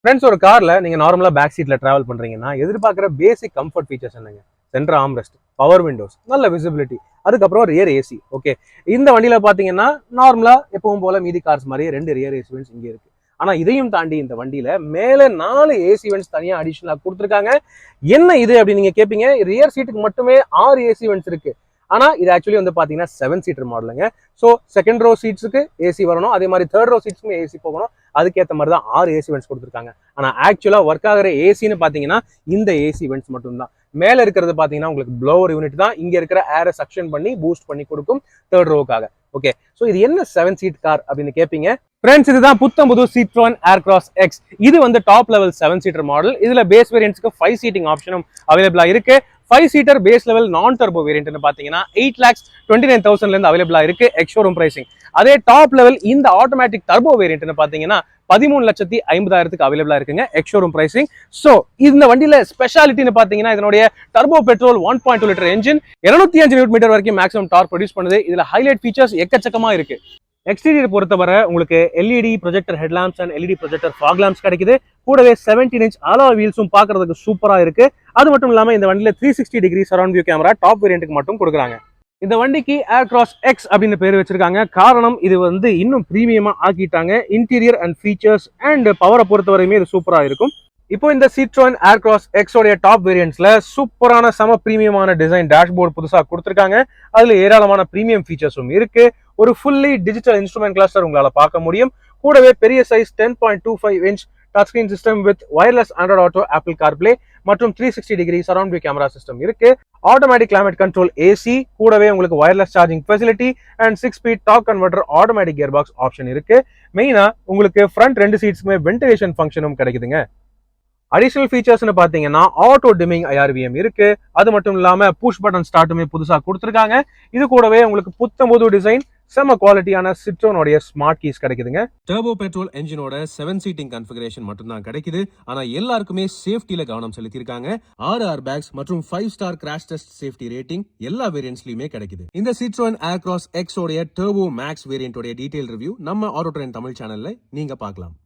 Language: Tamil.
ஃப்ரெண்ட்ஸ், ஒரு கார்ல நீங்க நார்மலா பேக் சீட்ல டிராவல் பண்றீங்கன்னா எதிர்பார்க்குற பேசிக் கம்ஃபர்ட் ஃபீச்சர்ஸ் என்னங்க? சென்டர் ஆம்ரெஸ்ட், பவர் விண்டோஸ், நல்ல விசிபிலிட்டி, அதுக்கப்புறம் ரியர் ஏசி. ஓகே, இந்த வண்டியில பாத்தீங்கன்னா நார்மலா எப்பவும் போல மீதி கார்ஸ் மாதிரி 2 ரியர் ஏசி வென்ட்ஸ் இங்க இருக்கு. ஆனா இதையும் தாண்டி இந்த வண்டியில மேல 4 ஏசி வென்ட்ஸ் தனியா அடிஷனலா கொடுத்துருக்காங்க. என்ன இது அப்படின்னு நீங்க கேட்பீங்க. ரியர் சீட்டுக்கு மட்டுமே 6 ஏசி வென்ட்ஸ் இருக்கு. ஆனா இது ஆக்சுவலி வந்து பாத்தீங்கன்னா 7 சீட்டர் மாடலுங்க. ஸோ செகண்ட் ரோ சீட்ஸுக்கு ஏசி வரணும், அதே மாதிரி தேர்ட் ரோ சீட்ஸ்க்குமே ஏசி போகணும். அதுக்கேற்ற மாதிரி தான் 6 ஏசி வென்ட்ஸ் கொடுத்துருக்காங்க. ஆனா ஆக்சுவலா ஒர்க் ஆகிற ஏசின்னு பாத்தீங்கன்னா இந்த ஏசி வென்ட்ஸ் மட்டும் தான். மேல இருக்கிறது பாத்தீங்கன்னா உங்களுக்கு ப்ளோவர் யூனிட் தான். இங்க இருக்கிற ஏரை சக்ஷன் பண்ணி பூஸ்ட் பண்ணி கொடுக்கும் தேர்ட் ரோக்காக. ஓகே, சோ இது என்ன 7 சீட் கார் அப்படின்னு கேட்பீங்க. ஃப்ரெண்ட்ஸ், இதுதான் புத்தம்புது Citroen Aircross X. இது வந்து டாப் லெவல் 7 சீட்டர் மாடல். இதுல பேஸ் வேரியன்ட்ஸ்க்கு 5 சீட்டிங் ஆப்ஷனும் அவைலபிளா இருக்கு. 5 சீட்டர் பேஸ் லெவல் நான் டர்போ வேரியன்ட் பாத்தீங்கன்னா 8,29,000 இருந்து அவைலபிளா இருக்கு எக்ஸ்ஷோரூம் பிரைசிங். அதே டாப் லெவல் இந்த ஆட்டோமேட்டிக் டர்போ வேரியன்ட் பாத்தீங்கன்னா 13,50,000 அவைலபிளா இருக்குங்க எக்ஸ்ஷோரூம் பிரைசிங். சோ இந்த வண்டியில ஸ்பெஷாலிட்டின்னு பாத்தீங்கன்னா இதனுடைய turbo petrol 1.2 litre engine 205 newton metre வரைக்கும் மேக்ஸிமம் டார்க் ப்ரொடியூஸ் பண்ணுது. இதுல ஹைலைட் ஃபீச்சர்ஸ் எக்கச்சக்கமா இருக்கு. எக்ஸ்டீரியர் பொறுத்தவரை உங்களுக்கு LED projector headlamps and LED projector fog lamps கிடைக்குது. கூடவே 17 இன்ச் அலாய் வீல்ஸும் பார்க்கறதுக்கு சூப்பரா இருக்கு. அது மட்டும் இல்லாம இந்த வண்டியில 360 degree surround view camera top வேரியன்ட்டுக்கு மட்டும் கொடுக்குறாங்க. இந்த வண்டிக்கு ஏர்கிராஸ் எக்ஸ் அப்படின்னு பேர் வச்சிருக்காங்க. காரணம் இது வந்து இன்னும் பிரீமியமா ஆக்கிட்டாங்க. இன்டீரியர் அண்ட் ஃபீச்சர்ஸ் அண்ட் பவரை பொறுத்தவரையுமே இது சூப்பரா இருக்கும். இப்போ இந்த Citroen Aircross X உடைய டாப் வேரியன்ட்ஸ்ல சூப்பரான சம பிரீமியமான டிசைன் டேஷ்போர்டு புதுசா கொடுத்துருக்காங்க. அதுல ஏராளமான பிரீமியம் ஃபீச்சர்ஸும் இருக்கு. ஒரு ஃபுல்லி டிஜிட்டல் இன்ஸ்ட்ருமெண்ட் கிளஸ்டர் உங்களால பார்க்க முடியும். கூடவே பெரிய size 10.25 inch touch screen system with wireless Android auto, apple CarPlay மற்றும் 360 degree surround view camera system இருக்கு. ஆட்டோமேட்டிக் கிளைமேட் கண்ட்ரோல் ஏசி, கூடவே உங்களுக்கு wireless charging facility and 6 speed torque converter automatic gear box option இருக்கு. மெயினா உங்களுக்கு ஃப்ரண்ட் 2 சீட்ஸ்க்குமே வென்டிலேஷன் ஃபங்க்ஷனும் கிடைக்குதுங்க. அடிஷனல் ஃபீச்சர்ஸ்னு பாத்தீங்கன்னா ஆட்டோ டிமிங் IRVM இருக்கு. அது மட்டும் இல்லாம புஷ் பட்டன் ஸ்டார்ட்டுமே புதுசா கொடுத்துருக்காங்க. இது கூடவே உங்களுக்கு புத்தம்புது டிசைன், செம குவாலிட்டியான சிட்ரோனுடைய ஸ்மார்ட் கீஸ் கிடைக்குதுங்க. டர்போ பெட்ரோல் என்ஜினோட 7 சீட்டிங் கன்ஃபிகரேஷன் மட்டும் தான் கிடைக்குது. ஆனா எல்லாருக்குமே சேஃப்டில கவனம் செலுத்தியிருக்காங்க. 6 ஏர்பேக்ஸ் மற்றும் 5 star crash test safety rating எல்லா வேரியன்ட்ஸ்லயுமே கிடைக்குது. இந்த Citroen Aircross X உடைய டர்போ மேக்ஸ் வேரியன்ட் உடைய டீடைல் ரிவ்யூ நம்ம ஆட்டோ ட்ரெயின் தமிழ் சேனல்ல நீங்க பார்க்கலாம்.